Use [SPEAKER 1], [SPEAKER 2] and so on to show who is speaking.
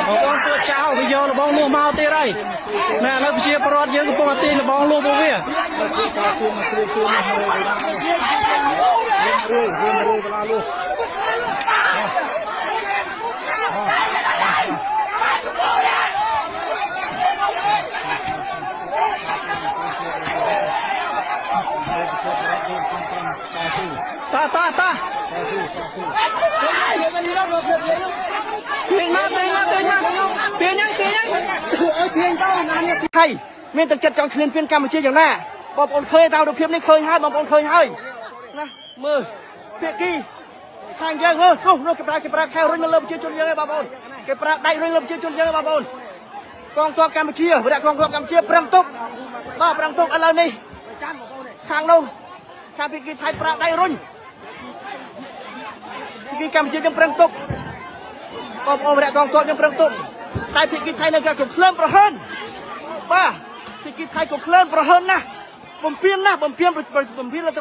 [SPEAKER 1] បងទួចោលវាយកលបងលួសមកទៀតហើយណែឥឡូវប្រជាពលរដ្ឋយើងកំពុងតែទាញលបងលួសពួកវាតាទាញមកហើយមានទឹកចិត្តចង់ឃ្លានពៀនកម្ពុជាយ៉ាងណាបងប្អូនឃើញតាមរូបភាពនេះឃើញហើយបងប្អូនឃើញហើយណាមើលភាគីខាងយើងនោះគេប្រើខែរុញមកលើប្រជាជនយើងហើយបងប្អូនគេប្រើដៃរុញលើប្រជាជនយើងហើយបងប្អូនកងទ័ពកម្ពុជាវរៈកងទ័ពកម្ពុជាប្រឹងទប់ប្រឹងទប់ឥឡូវនេះខាងនោះខាងភាគីថៃប្រើដៃរុញភាគីកម្ពុជាយើងប្រឹងទប់បងប្អូនវរៈកងទ័ពយើងប្រឹងទប់តែភាគីថៃនៅគេក្លើមប្រហែលភាគីថៃក៏ក្លើមប្រហែលណាស់បំពេញលើ